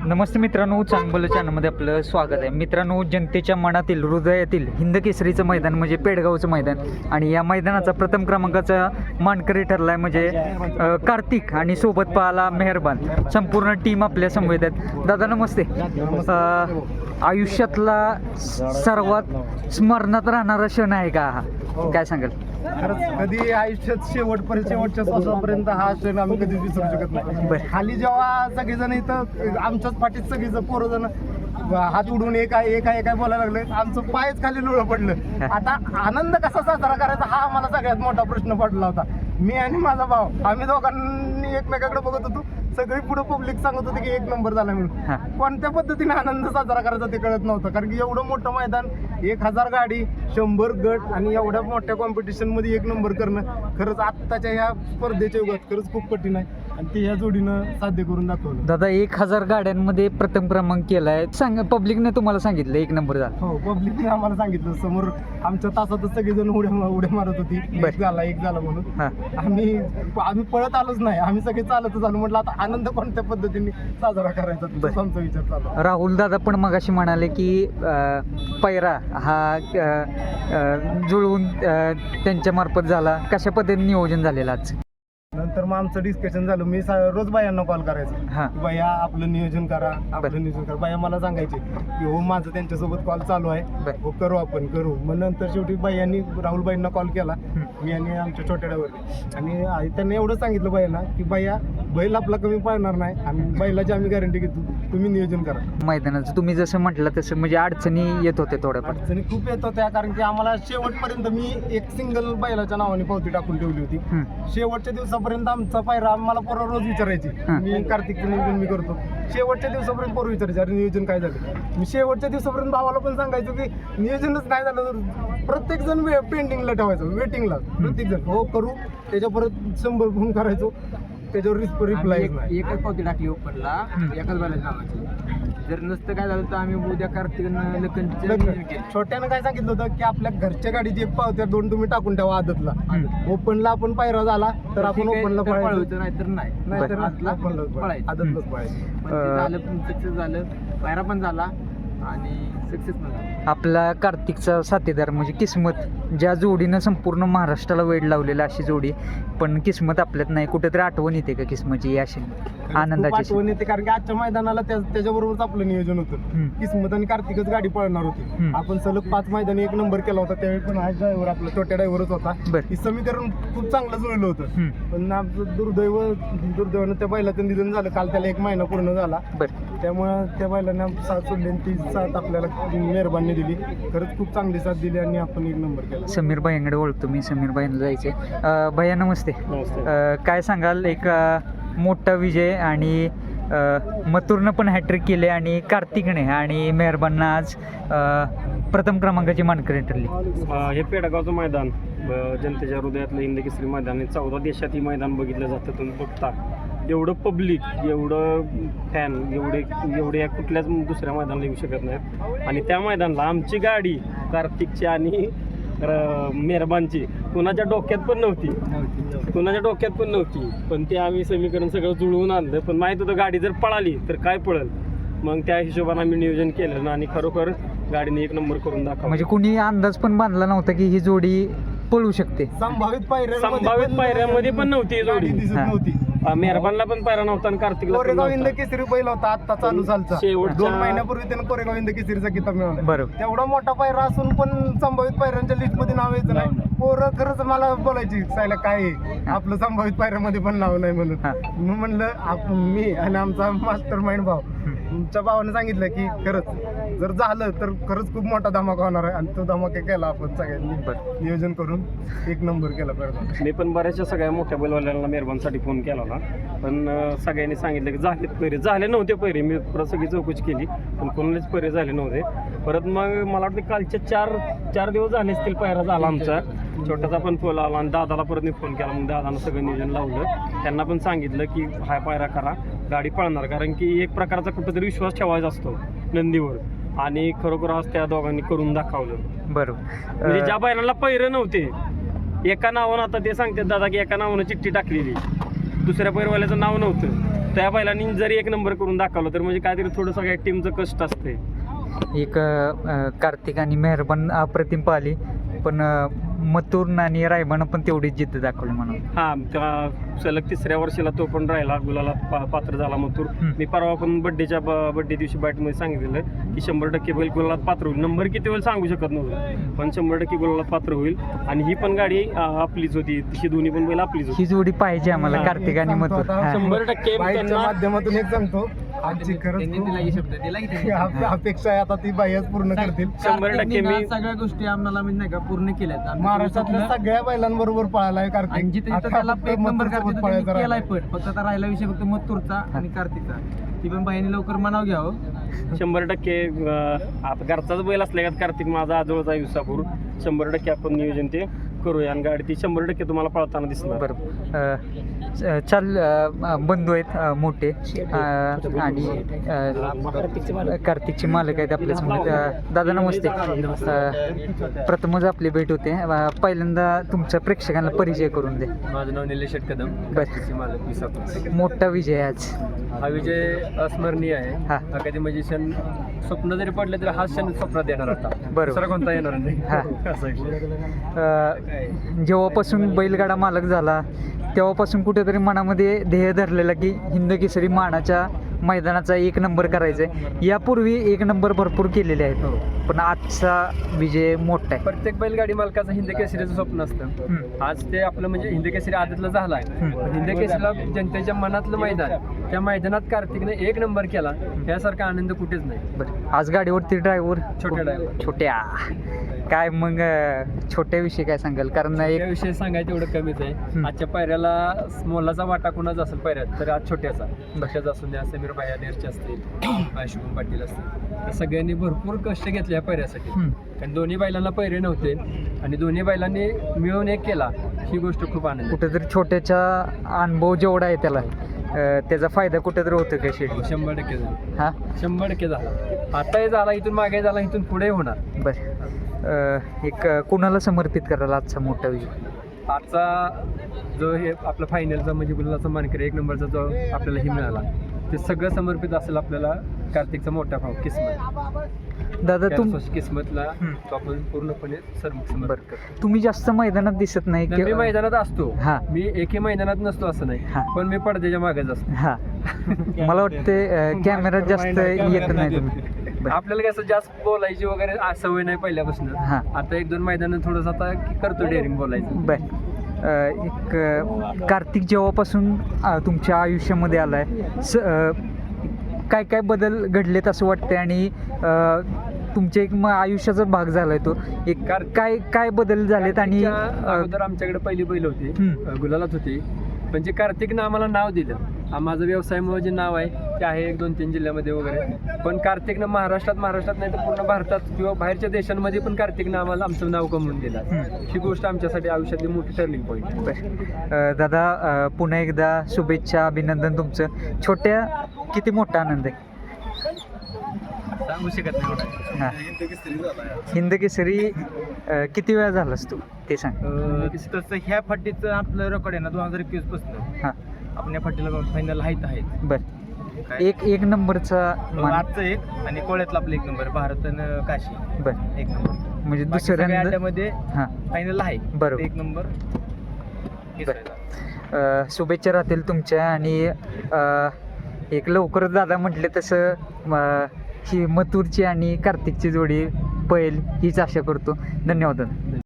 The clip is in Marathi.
नमस्ते मित्रांनो, चांगलं चॅनलमध्ये आपलं स्वागत आहे. मित्रांनो, जनतेच्या मनातील हृदयातील हिंद केसरीचं मैदान म्हणजे पेडगावचं मैदान आणि या मैदानाचा प्रथम क्रमांकाचा मानकरी ठरला आहे म्हणजे कार्तिक आणि सोबत पाहाला मेहरबान. संपूर्ण टीम आपल्या समवेत आहेत. दादा नमस्ते. आयुष्यातला सर्वात स्मरणात राहणारा क्षण आहे का हा? काय सांगाल? खरंच कधी आयुष्यात शेवटच्या श्वासापर्यंत हा क्षण आम्ही कधीच विसरू शकत नाही. खाली जेव्हा सगळेजण इथं आमच्याच पाठीत सगळेजण पोरजण हात उडून एक आहे बोलायला लागले, आमचं पायच खाली लोळं पडलं. आता आनंद कसा साजरा करायचा हा आम्हाला सगळ्यात मोठा प्रश्न पडला होता. मी आणि माझा भाऊ आम्ही दोघांनी एकमेकाकडे बघत होतो. सगळी पुढे पब्लिक सांगत होती की 1 नंबर झाला म्हणून. कोणत्या पद्धतीने आनंद साजरा करायचा ते कळत नव्हतं, कारण की एवढं मोठं मैदान, 1000 गाडी, 100 गट आणि एवढ्या मोठ्या कॉम्पिटिशन मध्ये 1 नंबर करणं खरंच आत्ताच्या ह्या स्पर्धेच्या युगात खरंच खूप कठीण आहे आणि ते ह्या जोडीनं साध्य करून दाखवलं. दादा 1000 गाड्यांमध्ये प्रथम क्रमांक केलाय. पब्लिकने तुम्हाला सांगितलं 1 नंबर झाला? हो, पब्लिकने आम्हाला सांगितलं. समोर आमच्या तासातच सगळेजण उड्या मारत होती, एक झाला म्हणून. आम्ही पळत आलोच नाही, आम्ही सगळे चालतच आलो. म्हटलं आता आनंद कोणत्या पद्धतीने साजरा करायचा तोच आमचा विचार चालला. राहुल दादा पण मगाशी म्हणाले की पैरा हा जुळवून त्यांच्या मार्फत झाला. कशा पद्धतीने नियोजन झालेलं आज? नंतर मग आमचं डिस्कशन झालं. मी रोज बायांना कॉल करायचो, बाया आपलं नियोजन करा. बाया मला सांगायचे की हो माझं त्यांच्यासोबत कॉल चालू आहे, हो करू आपण करू. मग नंतर शेवटी बायांनी राहुलबाईंना कॉल केला, मी आणि आमच्या छोट्या ड्रायव्हरने, आणि त्यांनी एवढं सांगितलं बायांना की बाया बैल आपला कमी पाळणार नाही आणि बैलाची आम्ही गॅरंटी घेतो, तुम्ही नियोजन करा. मैदानाचं तुम्ही जसं म्हटलं तसं म्हणजे अडचणी येत होते, थोड्या अडचणी खूप येत होत्या, कारण की आम्हाला शेवटपर्यंत मी एक सिंगल बैलाच्या नावाने पावती टाकून ठेवली होती. शेवटच्या दिवसापर्यंत आमचा पायरा मला पोरं रोज विचारायची, मी कार्तिकचं नियोजन मी करतो. शेवटच्या दिवसापर्यंत पोरं विचारायचे अरे नियोजन काय झालं. मी शेवटच्या दिवसापर्यंत भावाला पण सांगायचो की नियोजनच नाही झालं तर प्रत्येक जण पेंडिंगला ठेवायचं, वेटिंगला प्रत्येक जण हो करू. त्याच्या परत 100 फोन करायचो, त्याच्यावर रिप्लाय. एकच पावती टाकली ओपनला एकाच बैलाच्या नावाची. जर नसतं काय झालं तर आम्ही उद्या कार्तिक छोट्यानं काय सांगितलं होतं की आपल्या घरच्या गाडीची एक पावत्या 2 तुम्ही टाकून ठेवा आदतला. ओपनला आपण पायरा झाला तर आपण ओपनला पळायचं, नाहीतर नाही आदतलाच सक्सेस झालं, पायरा पण झाला आणि सक्सेस पण झाला. आपला कार्तिकचा साथीदार म्हणजे किस्मत, ज्या जोडीनं संपूर्ण महाराष्ट्राला वेड लावलेला अशी जोडी, पण किस्मत आपल्यात नाही. कुठेतरी आठवण येते का किस्मतची अशी आनंदाची? आठवण येते, कारण की आजच्या मैदानाला त्याच्याबरोबरच आपलं नियोजन होतं. किस्मत आणि कार्तिकच गाडी पळणार होती. आपण सलग 5 मैदानी 1 नंबर केला होता. त्यावेळी पण हा ड्रायव्हर आपला छोट्या ड्रायव्हरच होता. ही समीकरण खूप चांगलं जुळलं होतं. पण आमचं दुर्दैवानं त्या बैलाचं निधन झालं काल. त्याला 1 महिना पूर्ण झाला. त्यामुळं त्या बैलाने साथ सोडली, ती साथ आपल्याला मेहरबानी दिली. खरंच खूप चांगली साथ दिली आणि आपण 1 नंबर केला. समीर भाईंकडे ओळखतो मी, समीर भाईंना जायचे. भैया नमस्ते. काय सांगाल? एक मोठा विजय आणि मथुरनं पण हॅट्रिक केले आणि कार्तिकने आणि मेहरबाननं आज प्रथम क्रमांकाची मानकरी ठरली. हे पेडगावचं मैदान जनतेच्या हृदयातलं हिंद केसरी मैदान. 14 देशात हे मैदान बघितलं जातं. तुम्ही बघता एवढं पब्लिक, एवढं फॅन, एवढे कुठल्याच दुसऱ्या मैदानाला येऊ शकत नाहीत. आणि त्या मैदानाला आमची गाडी कार्तिकची आणि मेहरबानची कुणाच्या डोक्यात पण नव्हती. पण ते आम्ही समीकरण सगळं जुळवून आणलं. पण माहीत होतं गाडी जर पळाली तर काय पळेल, मग त्या हिशोबाने आम्ही नियोजन केलं ना आणि खरोखर गाडीने 1 नंबर करून दाखवला. म्हणजे कुणी अंदाज पण बांधला नव्हता की ही जोडी पळू शकते. संभावित पायऱ्यामध्ये पण नव्हती ही जोडी. दिसत नव्हती. मेहरबानला पण पायरा नव्हता आणि कार्तिकला कोरेगाव हिंद केसरी बैल होता आता चालू चालचा. 2 महिन्यापूर्वी त्यानं कोरेगाव हिंद केसरीचा किताब मिळवला. बरोबर. तेवढा मोठा पायरा असून पण संभावित पायऱ्यांच्या लिस्ट मध्ये नाव यायचं नाही. पोरं खरंच मला बोलायची सायला काय आपलं संभावित पायऱ्यामध्ये पण नाव नाही म्हणून. मग म्हणलं मी आणि आमचा मास्टर माइंड भाऊ, तुमच्या भावाने सांगितलं की खरंच जर झालं तर खरंच खूप मोठा धमाका होणार आहे. आणि तो धमाका केला आपण सगळ्यांनी नियोजन करून 1 नंबर केला पाहिजे. मी पण बऱ्याचशा सगळ्या मोठ्या बैलवाल्यांना मेहरबानसाठी फोन केला होता, पण सगळ्यांनी सांगितलं की झाले नव्हते पैरे. मी सगळी चौकशी केली पण कोणालाच पैरे झाले नव्हते. परत मग मला वाटतं कालच्या 4 दिवस झाले असतील पैरा झाला आमचा. छोटासा पण फोन आला आणि दादाला परत मी फोन केला. मग दादानं सगळं नियोजन लावलं. त्यांना पण सांगितलं की हा पायरा करा, गाडी पळणार. कारण की एक प्रकारचा कुठंतरी विश्वास ठेवायचा असतो नंदीवर आणि खरोखर आज त्या दोघांनी करून दाखवलं. बरोबर. म्हणजे ज्या बैलांना पैरे नव्हते एका नावानं, आता ते सांगतात दादा की एका नावानं चिठ्ठी टाकलेली, दुसऱ्या पैरवाल्याचं नाव नव्हतं, त्या बैलांनी जरी एक नंबर करून दाखवलं तर म्हणजे काहीतरी थोडं सगळ्या टीमचं कष्ट असते. एक कार्तिक आणि मेहरबान अप्रतिम पाहिली, पण मथुर आणि रायबानं पण तेवढीच जिद्द दाखवली म्हणून. हा, त्या सलग 3ऱ्या वर्षाला तो पण राहिला, गुलाला पात्र झाला मथुर. मी परवा पण बड्डे दिवशी बॅटमध्ये सांगितलेलं की 100% बैल गुलालात पात्र होईल. नंबर किती होईल सांगू शकत नव्हतं, पण 100% गुलालात पात्र होईल. आणि ही पण गाडी आपलीच होती, ही दोन्ही पण बैल आपलीच होती. ही जोडी पाहिजे आम्हाला, कार्तिक आणि मथुर. हा. 100% बाईकच्या त्यांना माध्यमातून एक सांगतो, आमची खरंच त्यांनी दिला की शब्द दिला की त्यांनी. खूप अपेक्षा आहे, आता ती बाह्यच पूर्ण करतील. 100% मी सगळ्या गोष्टी आम्हाला म्हणजे नाही का पूर्ण केल्यात आम्ही. महाराष्ट्रातल्या सगळ्या बैलांबरोबर पळालाय आणि कार्तिक. जिथे आता त्याला फक्त एक नंबर मथुरसोबत करते पळायचं केलाय, राहिलं. पण फक्त आता राहिला विषय फक्त मथुरचा आणि कार्तिकचा. ती पण बाईने लवकर मनाव घ्यावं. 100% आता घरचाच बैल असल्या का कार्तिक माझा आजोळचा विसापूर. 100% आपण नियोजन ते करूया आणि गाडी ती 100% तुम्हाला पळताना दिसणार. चाल बंधू आहेत मोठे, आणि कार्तिकचे मालक आहेत आपल्याच मध्ये. दादा नमस्ते. प्रथमच आपली भेट होते. पहिल्यांदा तुमच्या प्रेक्षकांना परिचय करून दे. माझं नाव निलेश कदम, बरं. मालक विसापूर. मोठा विजय आज. हा विजय अस्मरणीय आहे. हा. हा कधी म्हणजे क्षण स्वप्न जरी पडले तरी हा क्षण स्वप्नात येणार आता. बरोबर. दुसरा कोणता येणार नाही. हा. असं आहे. जेव्हापासून बैलगाडा मालक झाला तेव्हापासून कुठेतरी मनामध्ये ध्येय धरलेला की हिंद केसरी मानाच्या मैदानाचा 1 नंबर करायचा आहे. यापूर्वी 1 नंबर भरपूर केलेले आहेत, पण आजचा विजय मोठा आहे. प्रत्येक बैलगाडी मालकाचं हिंद केसरीचं स्वप्न असतं. आज ते आपलं म्हणजे हिंद केसरी आदतला झालाय. पण हिंद केसरीला जनतेच्या मनातलं मैदान, त्या मैदानात कार्तिकने 1 नंबर केला, यासारखा आनंद कुठेच नाही. बरं, आज गाडीवरती ड्रायव्हर छोट्या driver. छोट्या काय मग छोट्याविषयी काय सांगाल? कारण एक याविषयी सांगायचं एवढं कमीच आहे. आजच्या पायऱ्याला मोलाचा वाटा कोणाचा असेल पायऱ्यात तर आज छोट्याचा असून द्या, समीर भाया नेरचे असतील, शुभम पाटील असतील, तर सगळ्यांनी भरपूर कष्ट घेतले या पायऱ्यासाठी. कारण दोन्ही बैलांना पैरे नव्हते आणि दोन्ही बैलांनी मिळून एक केला, ही गोष्ट खूप आनंद. कुठेतरी छोट्याचा अनुभव जेवढा आहे त्याला त्याचा फायदा कुठेतरी होतो का शेड? 100% झाला. हां 100% झाला. आताही झाला, इथून मागे झाला, इथून पुढे होणार. बरं, एक कुणाला समर्पित करायला आजचा मोठा विजय? आजचा जो हे आपला फायनलचा म्हणजे गुलालाचा मानकरी 1 नंबरचा जो आपल्याला हे मिळाला, ते सगळं समर्पित असेल आपल्याला कार्तिकचा मोठा भाव किस्मत. दादा किस्मतला तो आपण पूर्णपणे समर्पित करतो. तुम्ही जास्त मैदानात दिसत नाही मी की? मैदानात असतो. हा. मी एकही मैदानात नसतो असं नाही, हा. पण मी पडद्याच्या मागेच असतो. हां मला वाटते कॅमेरात जास्त येत नाही तुम्ही. बरं. आपल्याला कसं जास्त बोलायची वगैरे सवय नाही पहिल्यापासून. हा. आता 1-2 मैदान थोडंसं आता करतो डेअरिंग बोलायचं. बर, एक कार्तिक जेव्हापासून तुमच्या आयुष्यामध्ये आलाय काय काय बदल घडलेत असं वाटतंय, आणि तुमच्या एक आयुष्याचा भाग झालाय तो एक. काय काय बदल झालेत? आणि अगोदर आमच्याकडे पहिली बैल होती, गुलालात होती, पण जे कार्तिकनं आम्हाला नाव दिलं, माझं व्यवसायामुळे जे नाव आहे ते आहे 1-2-3 जिल्ह्यामध्ये वगैरे, पण कार्तिकनं महाराष्ट्रात नाही तर पूर्ण भारतात किंवा बाहेरच्या देशांमध्ये पण कार्तिकनं आम्हाला आमचं नाव कमवून दिलं. ही गोष्ट आमच्यासाठी आयुष्यातली मोठी टर्निंग पॉईंट आहे. दादा पुन्हा एकदा शुभेच्छा, अभिनंदन तुमचं. छोट्या किती मोठा आनंद आहे? सांगू शकत नाही. हां, हिंद केसरी किती वेळा झालास तू ते सांग. तसं ह्या फाटीचं आपलं रेकॉर्ड आहे ना 2021 पासून. हां आपण या फाटीला फायनल आहेत. बरं, एक नंबरचा आजचं 1 आणि कोळ्यातला आपलं 1 नंबर, भारत आणि काशी बरं 1 नंबर, म्हणजे दुसऱ्यांदा. मध्ये हां फायनल आहे. बरोबर. 1 नंबर. शुभेच्छा राहतील तुमच्या. आणि एक लवकरच दादा म्हटले तसं ही मथुरची आणि कार्तिकची जोडी पळेल हीच आशा करतो. धन्यवाद दादा.